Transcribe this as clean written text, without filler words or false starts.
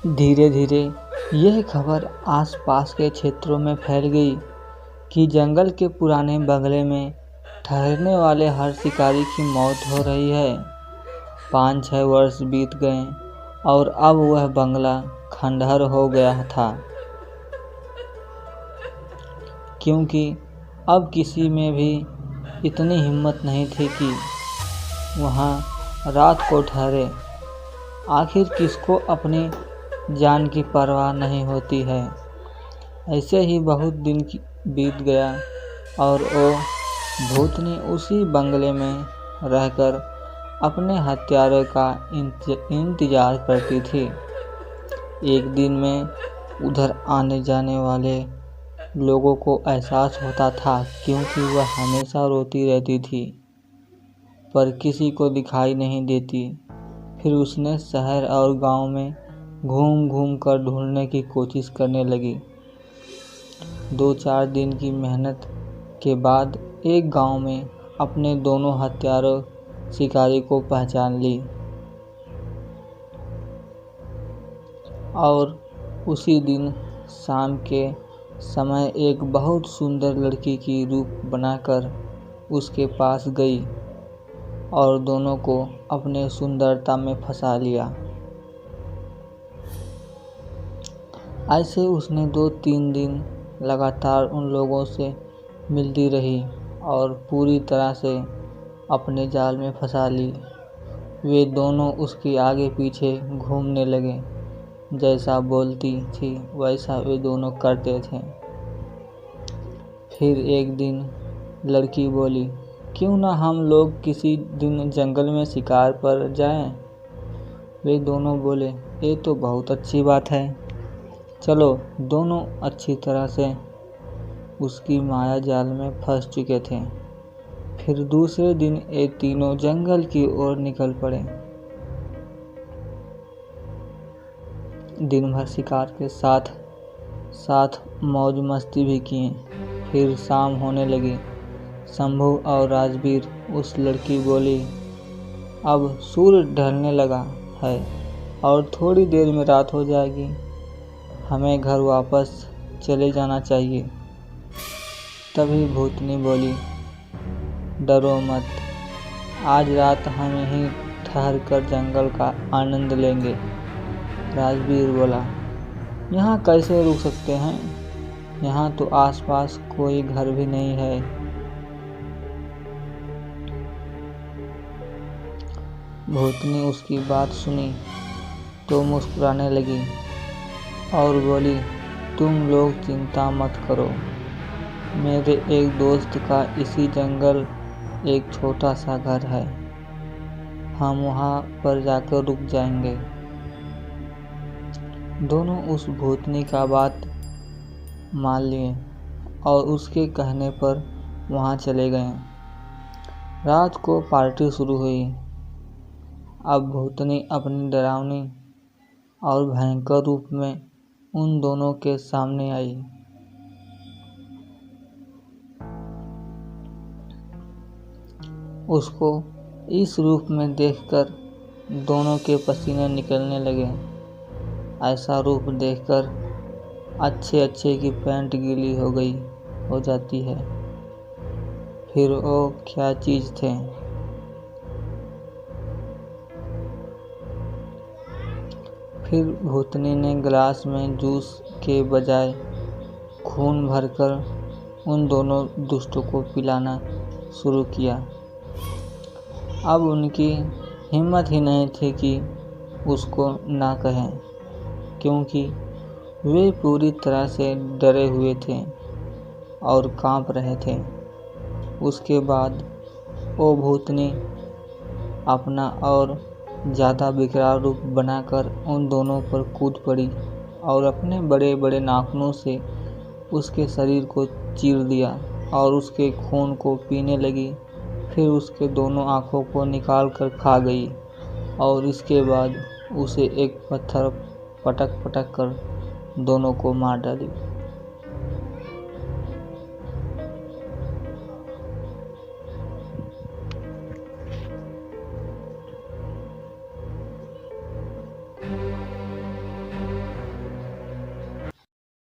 धीरे धीरे यह खबर आसपास के क्षेत्रों में फैल गई कि जंगल के पुराने बंगले में ठहरने वाले हर शिकारी की मौत हो रही है। 5-6 वर्ष बीत गए और अब वह बंगला खंडहर हो गया था, क्योंकि अब किसी में भी इतनी हिम्मत नहीं थी कि वहाँ रात को ठहरे। आखिर किसको अपनी जान की परवाह नहीं होती है। ऐसे ही बहुत दिन बीत गया और वो भूतनी उसी बंगले में रहकर अपने हत्यारे का इंतजार करती थी। एक दिन में उधर आने जाने वाले लोगों को एहसास होता था, क्योंकि वह हमेशा रोती रहती थी पर किसी को दिखाई नहीं देती। फिर उसने शहर और गांव में घूम घूम कर ढूंढने की कोशिश करने लगी। 2-4 दिन की मेहनत के बाद एक गांव में अपने दोनों हत्यारों शिकारी को पहचान ली और उसी दिन शाम के समय एक बहुत सुंदर लड़की की रूप बनाकर उसके पास गई और दोनों को अपने सुंदरता में फंसा लिया। ऐसे उसने 2-3 दिन लगातार उन लोगों से मिलती रही और पूरी तरह से अपने जाल में फंसा ली। वे दोनों उसके आगे पीछे घूमने लगे, जैसा बोलती थी वैसा वे दोनों करते थे। फिर एक दिन लड़की बोली, क्यों ना हम लोग किसी दिन जंगल में शिकार पर जाएं? वे दोनों बोले, ये तो बहुत अच्छी बात है, चलो। दोनों अच्छी तरह से उसकी माया जाल में फंस चुके थे। फिर दूसरे दिन ये तीनों जंगल की ओर निकल पड़े। दिन भर शिकार के साथ साथ मौज मस्ती भी किए। फिर शाम होने लगी। शंभू और राजवीर उस लड़की बोली, अब सूर्य ढलने लगा है और थोड़ी देर में रात हो जाएगी, हमें घर वापस चले जाना चाहिए। तभी भूतनी बोली, डरो मत, आज रात हम यहीं ठहर कर जंगल का आनंद लेंगे। राजवीर बोला, यहाँ कैसे रुक सकते हैं, यहाँ तो आसपास कोई घर भी नहीं है। भूतनी उसकी बात सुनी तो मुस्कुराने लगी और बोली, तुम लोग चिंता मत करो, मेरे एक दोस्त का इसी जंगल एक छोटा सा घर है, हम वहाँ पर जाकर रुक जाएंगे। दोनों उस भूतनी का बात मान लिए और उसके कहने पर वहाँ चले गए। रात को पार्टी शुरू हुई। अब भूतनी अपनी डरावनी और भयंकर रूप में उन दोनों के सामने आई। उसको इस रूप में देखकर दोनों के पसीने निकलने लगे। ऐसा रूप देखकर अच्छे की पैंट गीली हो जाती है। फिर वो क्या चीज़ थे। फिर भूतनी ने गिलास में जूस के बजाय खून भरकर उन दोनों दुष्टों को पिलाना शुरू किया। अब उनकी हिम्मत ही नहीं थी कि उसको ना कहें, क्योंकि वे पूरी तरह से डरे हुए थे और कांप रहे थे। उसके बाद वो भूतनी अपना और ज़्यादा विकराल रूप बनाकर उन दोनों पर कूद पड़ी और अपने बड़े बड़े नाखूनों से उसके शरीर को चीर दिया और उसके खून को पीने लगी। फिर उसके दोनों आँखों को निकाल कर खा गई और इसके बाद उसे एक पत्थर पटक कर दोनों को मार डाली।